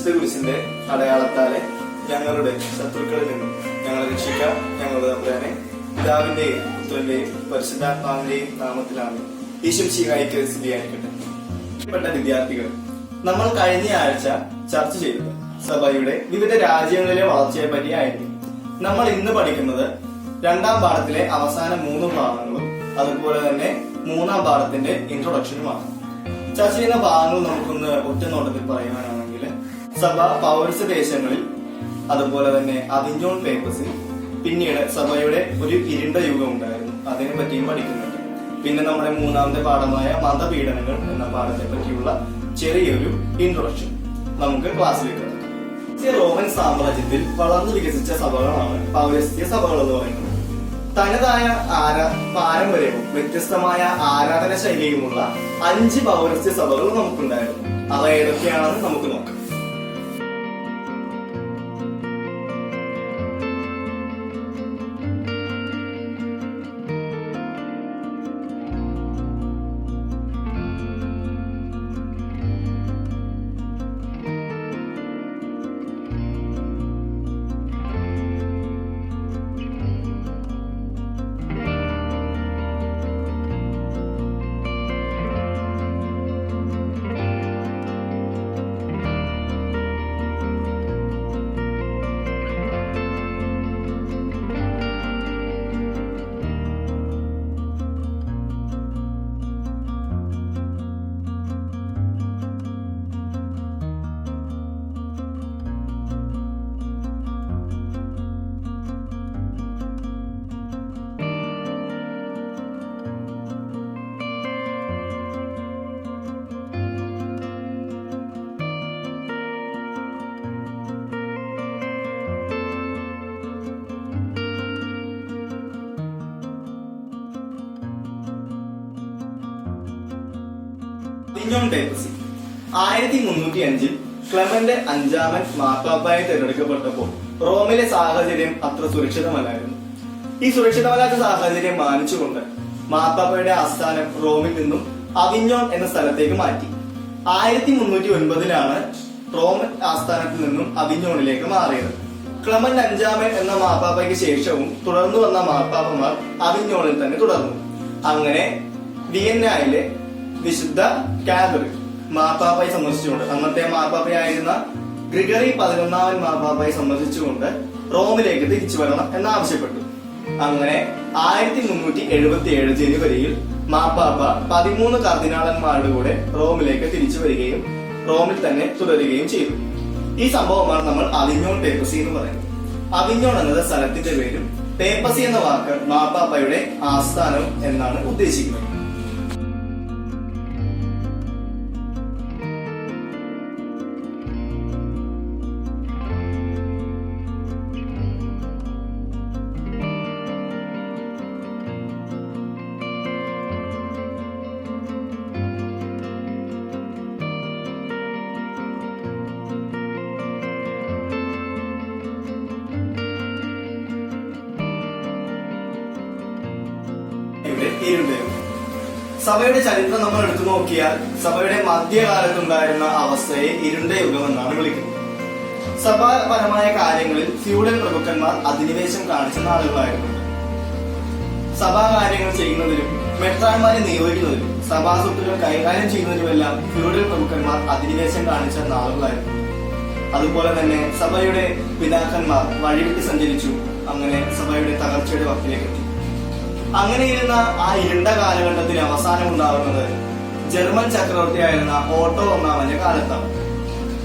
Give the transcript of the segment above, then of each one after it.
വിശുദ്ധ കുരിശിന്റെ അടയാളത്താലെ ഞങ്ങളുടെ ശത്രുക്കളിൽ നിന്നും ഞങ്ങളെ രക്ഷിക്കാൻ ഞങ്ങളുടെ തമ്പുരാനെ പിതാവിന്റെയും പുത്രന്റെയും പരിശുദ്ധാത്മാവിന്റെയും നാമത്തിലാണ് ഈശോമിശിഹായ്ക്ക് സ്തുതിയായിരിക്കട്ടെ. പ്രിയപ്പെട്ട വിദ്യാർത്ഥികൾ, നമ്മൾ കഴിഞ്ഞ ആഴ്ച ചർച്ച ചെയ്തത് സഭയുടെ വിവിധ രാജ്യങ്ങളിലെ വളർച്ചയെ പറ്റിയായിരുന്നു. നമ്മൾ ഇന്ന് പഠിക്കുന്നത് രണ്ടാം പാഠത്തിലെ അവസാന 3 ഭാഗങ്ങളും അതുപോലെ തന്നെ മൂന്നാം പാഠത്തിന്റെ ഇൻട്രൊഡക്ഷനുമാണ്. ചർച്ച ചെയ്യുന്ന ഭാഗങ്ങൾ നമുക്കൊന്ന് ഒറ്റ നോട്ടത്തിൽ പറയുവാനാണെങ്കിൽ, സഭ പൗരസ്ത്യ ദേശങ്ങളിൽ, അതുപോലെ തന്നെ അവിഞ്ഞോൺ പേപ്പസിൽ, പിന്നീട് സഭയുടെ ഒരു ഇരുണ്ട യുഗം ഉണ്ടായിരുന്നു, അതിനെ പറ്റിയും പഠിക്കുന്നുണ്ട്. പിന്നെ നമ്മുടെ മൂന്നാമത്തെ പാഠമായ മതപീഡനങ്ങൾ എന്ന പാഠത്തെ പറ്റിയുള്ള ചെറിയൊരു ഇൻട്രൊഡക്ഷൻ നമുക്ക് ക്ലാസ്സിലേക്ക് കിടക്കാം. റോമൻ സാമ്രാജ്യത്തിൽ വളർന്നു വികസിച്ച സഭകളാണ് പൗരസ്ത്യ സഭകൾ എന്ന് പറയുന്നത്. തനതായ പാരമ്പര്യവും വ്യത്യസ്തമായ ആരാധന ശൈലിയുമുള്ള 5 പൗരസ്ത്യ സഭകൾ നമുക്കുണ്ടായിരുന്നു. അവ ഏതൊക്കെയാണെന്ന് നമുക്ക് നോക്കാം. അവിഞ്ഞോൺ പേപ്പസി 1305 ക്ലെമന്റ് 5 മാർപ്പാപ്പായി തിരഞ്ഞെടുക്കപ്പെട്ടപ്പോൾ റോമിലെ സാഹചര്യം അത്ര സുരക്ഷിതമല്ലായിരുന്നു. ഈ സുരക്ഷിതമല്ലാത്ത സാഹചര്യം മാനിച്ചുകൊണ്ട് മാർപ്പാപ്പയുടെ ആസ്ഥാനം റോമിൽ നിന്നും അവിഞ്ഞോൺ എന്ന സ്ഥലത്തേക്ക് മാറ്റി. 1309 റോം ആസ്ഥാനത്തിൽ നിന്നും അവിഞ്ഞോണിലേക്ക് മാറിയത്. ക്ലെമന്റ് 5 എന്ന മാർപ്പാപ്പയ്ക്ക് ശേഷവും തുടർന്നു വന്ന മാർപ്പാപ്പമാർ അവിഞ്ഞോണിൽ തന്നെ തുടർന്നു. അങ്ങനെ വിയന്നയിലെ വിശുദ്ധ കാതറിൻ മാർപ്പാപ്പയെ സന്ദർശിച്ചുകൊണ്ട്, അന്നത്തെ മാർപ്പാപ്പയായിരുന്ന ഗ്രിഗറി 11 മാർപ്പാപ്പയെ സന്ദർശിച്ചുകൊണ്ട് റോമിലേക്ക് തിരിച്ചു വരണം എന്നാവശ്യപ്പെട്ടു. അങ്ങനെ 1377 ജനുവരിയിൽ മാർപ്പാപ്പ 13 കർദിനാളന്മാരുടെ കൂടെ റോമിലേക്ക് തിരിച്ചു വരികയും റോമിൽ തന്നെ തുടരുകയും ചെയ്തു. ഈ സംഭവമാണ് നമ്മൾ അവിഞ്ഞോൺ പേപ്പസി എന്ന് പറയുന്നത്. അവിഞ്ഞോൺ എന്നത് സ്ഥലത്തിന്റെ പേരും പേപ്പസി എന്ന വാക്ക് മാർപ്പാപ്പയുടെ ആസ്ഥാനം എന്നാണ് ഉദ്ദേശിക്കുന്നത്. സഭയുടെ ചരിത്രം നമ്മൾ എടുത്തു നോക്കിയാൽ സഭയുടെ മധ്യകാലത്തുണ്ടായിരുന്ന അവസ്ഥയെ ഇരുണ്ട യുഗം എന്നാണ് വിളിക്കുന്നത്. സഭാപരമായ കാര്യങ്ങളിൽ ഫ്യൂഡൽ പ്രഭുക്കന്മാർ അധിനിവേശം കാണിച്ച നാളുകളായിരുന്നു. സഭാ കാര്യങ്ങൾ ചെയ്യുന്നതിലും മെത്രാന്മാരെ നിയോഗിക്കുന്നതിലും സഭാ സ്വത്തുക്കൾ കൈകാര്യം ചെയ്യുന്നതിലുമെല്ലാം ഫ്യൂഡൽ പ്രഭുക്കന്മാർ അധിനിവേശം കാണിച്ച നാളുകളായിരുന്നു. അതുപോലെ തന്നെ സഭയുടെ പിതാക്കന്മാർ വഴിവിട്ട് സഞ്ചരിച്ചു. അങ്ങനെ സഭയുടെ തകർച്ചയുടെ വക്കിലേക്ക് എത്തി. അങ്ങനെ ഇരുന്ന ആ ഇരുണ്ട കാലഘട്ടത്തിന് അവസാനം ഉണ്ടാവുന്നത് ജർമ്മൻ ചക്രവർത്തിയായിരുന്ന ഓട്ടോ 1 കാലത്താണ്.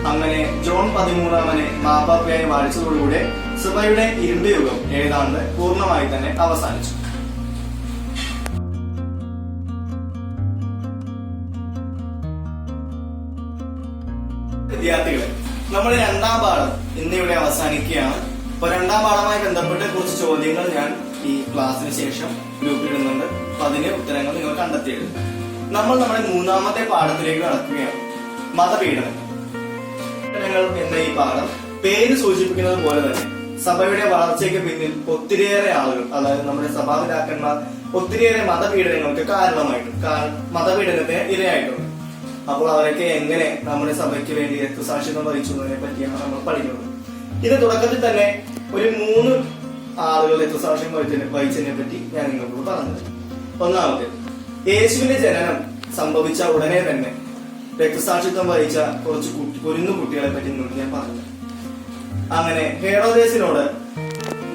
അങ്ങനെ ജോൺ 13 മാർപ്പാപ്പയായി വാഴിച്ചതോടുകൂടെ സഭയുടെ ഇരുണ്ട യുഗം ഏതാണ്ട് പൂർണ്ണമായി തന്നെ അവസാനിച്ചു. വിദ്യാർത്ഥികളെ, നമ്മൾ രണ്ടാം പാഠം ഇന്നിവിടെ അവസാനിക്കുകയാണ്. അപ്പൊ രണ്ടാം പാഠവുമായി ബന്ധപ്പെട്ട് കുറച്ച് ചോദ്യങ്ങൾ ഞാൻ ഈ ക്ലാസ്സിന് ശേഷം ഗ്രൂപ്പിലിടുന്നുണ്ട്. അപ്പൊ അതിന് ഉത്തരങ്ങൾ നിങ്ങൾ കണ്ടെത്തിയത്. നമ്മൾ നമ്മുടെ മൂന്നാമത്തെ പാഠത്തിലേക്ക് കടക്കുകയാണ്, മതപീഡനങ്ങൾ എന്ന ഈ പാഠം പേര് സൂചിപ്പിക്കുന്നത് പോലെ തന്നെ സഭയുടെ വളർച്ചയ്ക്ക് പിന്നിൽ ഒത്തിരിയേറെ ആളുകൾ, അതായത് നമ്മുടെ സഭാപിതാക്കന്മാർ ഒത്തിരിയേറെ മതപീഡനങ്ങൾക്ക് കാരണമായിട്ടുണ്ട്, മതപീഡനത്തിന് ഇരയായിട്ടുണ്ട്. അപ്പോൾ അവരൊക്കെ എങ്ങനെ നമ്മുടെ സഭയ്ക്ക് വേണ്ടി രക്തസാക്ഷിത്വം വഹിച്ചു എന്നതിനെ പറ്റിയാണ് നമ്മൾ പഠിക്കുന്നത്. ഇത് തുടക്കത്തിൽ തന്നെ ഒരു 3 ആളുകൾ രക്തസാക്ഷ്യം വഹിച്ചതിനെ പറ്റി ഞാൻ നിങ്ങളോട് പറഞ്ഞത്. ഒന്നാമത്, യേശുവിന്റെ ജനനം സംഭവിച്ച ഉടനെ തന്നെ രക്തസാക്ഷിത്വം വഹിച്ച കുറച്ച് കുരുന്നു കുട്ടികളെ പറ്റി നിങ്ങൾക്ക് ഞാൻ പറഞ്ഞു. അങ്ങനെ ഹേറോദേസിനോട്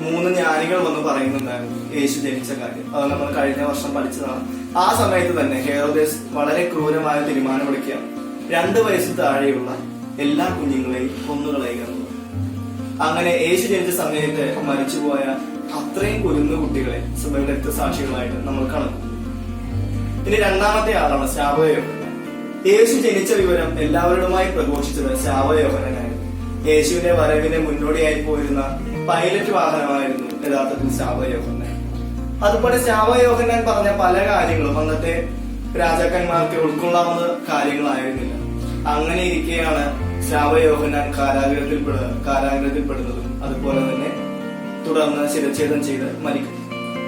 3 ജ്ഞാനികൾ വന്ന് പറയുന്നുണ്ടായിരുന്നു യേശു ജനിച്ച കാര്യം. അത് നമ്മൾ കഴിഞ്ഞ വർഷം പഠിച്ചതാണ്. ആ സമയത്ത് തന്നെ ഹേറോദേസ് വളരെ ക്രൂരമായ തീരുമാനമെടുക്കുകയാണ്. 2 വയസ്സിൽ താഴെയുള്ള എല്ലാ കുഞ്ഞുങ്ങളെയും കൊന്നുകളയുക എന്നുള്ളത്. അങ്ങനെ യേശു ജനിച്ച സമയത്ത് മരിച്ചുപോയ അത്രയും കുരുന്നു കുട്ടികളെ സഭയുടെ രക്തസാക്ഷികളായിട്ട് നമ്മൾ കണക്കും. ഇനി രണ്ടാമത്തെ ആളാണ് ശാവയോഹന്നാൻ. യേശു ജനിച്ച വിവരം എല്ലാവരുമായി പ്രഘോഷിച്ചത് ശാവയോഹന്നാനായിരുന്നു. യേശുവിന്റെ വരവിന് മുന്നോടിയായി പോയിരുന്ന പൈലറ്റ് വാഹനമായിരുന്നു യഥാർത്ഥത്തിൽ ശാവയോഹന്നാൻ. അതുപോലെ ശാവയോഹന്നാൻ പറഞ്ഞ പല കാര്യങ്ങളും അന്നത്തെ രാജാക്കന്മാർക്ക് ഉൾക്കൊള്ളാവുന്ന കാര്യങ്ങളായിരുന്നില്ല. അങ്ങനെ ഇരിക്കെയാണ് ശാവയോഹന്നാൻ കാരാഗ്രഹത്തിൽപ്പെടുന്നതും അതുപോലെ തന്നെ തുടർന്ന് ശിരച്ഛേദം ചെയ്ത് മരിക്കും.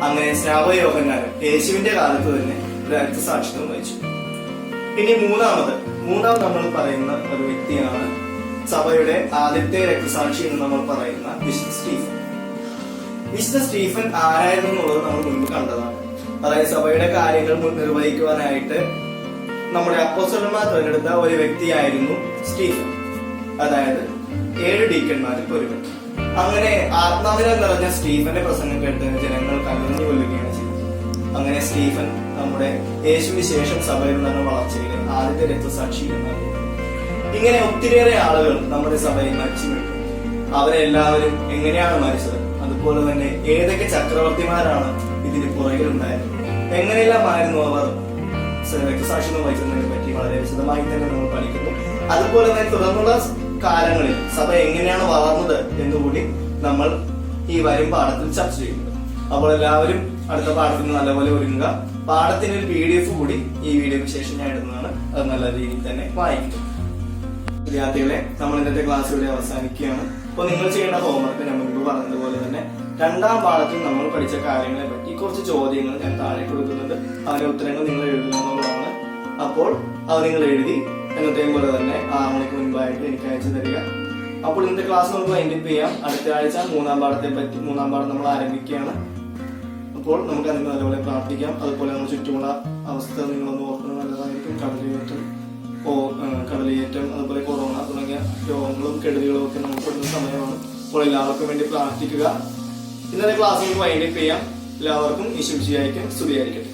അങ്ങനെ ശാവയോഹന്നാൻ യേശുവിന്റെ കാലത്ത് തന്നെ രക്തസാക്ഷിത്വം വഹിച്ചു. ഇനി മൂന്നാമത് നമ്മൾ പറയുന്ന ഒരു വ്യക്തിയാണ് സഭയുടെ ആദ്യത്തെ രക്തസാക്ഷി എന്ന് നമ്മൾ പറയുന്ന വിശുദ്ധ സ്റ്റീഫൻ. വിശുദ്ധ സ്റ്റീഫൻ ആരായിരുന്നു എന്നുള്ളത് നമ്മൾ മുൻപ് കണ്ടതാണ്. അതായത് സഭയുടെ കാര്യങ്ങൾ നിർവഹിക്കുവാനായിട്ട് നമ്മുടെ അപ്പോസ്തലന്മാർ തിരഞ്ഞെടുത്ത ഒരു വ്യക്തിയായിരുന്നു സ്റ്റീഫൻ. അതായത് 7 ഡീക്കന്മാരിൽ ഒരുവൻ. അങ്ങനെ ആത്മാവിനാൽ നിറഞ്ഞ സ്റ്റീഫന്റെ പ്രസംഗം കേട്ട് ജനങ്ങൾ കല്ലെറിഞ്ഞു കൊല്ലുകയാണ് ചെയ്തത്. അങ്ങനെ സ്റ്റീഫൻ നമ്മുടെ യേശുവിന് ശേഷം സഭയിലുള്ള വളർച്ചയിലെ ആദ്യത്തെ രക്തസാക്ഷി എന്നാണ്. ഇങ്ങനെ ഒത്തിരിയേറെ ആളുകൾ നമ്മുടെ സഭയിൽ മരിച്ചു വീണു. അവരെല്ലാവരും എങ്ങനെയാണ് മരിച്ചത്, അതുപോലെ തന്നെ ഏതൊക്കെ ചക്രവർത്തിമാരാണ് ഇതിന് പുറകിലുണ്ടായത്, എങ്ങനെയെല്ലാമായിരുന്നു അവർ രക്തസാക്ഷിത്വം വഹിച്ചതിനെ പറ്റി വളരെ വിശദമായി തന്നെ നമ്മൾ പഠിക്കുന്നു. അതുപോലെ തന്നെ തുടർന്നുള്ള കാലങ്ങളിൽ സഭ എങ്ങനെയാണ് വളർന്നത് എന്നുകൂടി നമ്മൾ ഈ വരും പാഠത്തിൽ ചർച്ച ചെയ്യുന്നത്. അപ്പോൾ എല്ലാവരും അടുത്ത പാഠത്തിന് നല്ലപോലെ ഒരുങ്ങുക. പാഠത്തിന്റെ ഒരു PDF കൂടി ഈ വീഡിയോയ്ക്ക് ശേഷം ഞാൻ ഇടുന്നതാണ്. അത് നല്ല രീതിയിൽ തന്നെ വായിക്കും. വിദ്യാർത്ഥികളെ, നമ്മൾ ഇന്നത്തെ ക്ലാസ് ഇവിടെ അവസാനിക്കുകയാണ്. അപ്പോൾ നിങ്ങൾ ചെയ്യേണ്ട ഹോംവർക്ക് ഞാൻ മുൻപ് പറഞ്ഞതുപോലെ തന്നെ 2ാം പാഠത്തിൽ നമ്മൾ പഠിച്ച കാര്യങ്ങളെ പറ്റി കുറച്ച് ചോദ്യങ്ങൾ ഞാൻ താഴെ കൊടുക്കുന്നുണ്ട്. അതിന്റെ ഉത്തരങ്ങൾ നിങ്ങൾ എഴുതുക എന്നുള്ളതാണ്. അപ്പോൾ അത് നിങ്ങൾ എഴുതി എന്നത്തെയും പോലെ തന്നെ 6 മണിക്ക് മുൻപായിട്ട് എനിക്ക് അയച്ചു തരിക. അപ്പോൾ ഇന്നത്തെ ക്ലാസ് നമുക്ക് വൈൻഡപ്പ് ചെയ്യാം. അടുത്ത ആഴ്ച 3ാം പാഠം നമ്മൾ ആരംഭിക്കുകയാണ്. അപ്പോൾ നമുക്ക് അതിന് നല്ലപോലെ പ്രാർത്ഥിക്കാം. അതുപോലെ നമ്മൾ ചുറ്റുമുള്ള അവസ്ഥ നിങ്ങളൊന്ന് ഓർക്കുന്നത് നല്ലതായിരിക്കും. കടലിയേറ്റം അതുപോലെ കൊറോണ തുടങ്ങിയ രോഗങ്ങളും കെടുതികളും ഒക്കെ നമുക്ക് വരുന്ന സമയമാണ്. അപ്പോൾ എല്ലാവർക്കും വേണ്ടി പ്രാർത്ഥിക്കുക. ഇന്നത്തെ ക്ലാസ് നമുക്ക് വൈൻഡപ്പ് ചെയ്യാം. എല്ലാവർക്കും ഈശോ മിശിഹായ്ക്ക് സ്തുതിയായിരിക്കട്ടെ.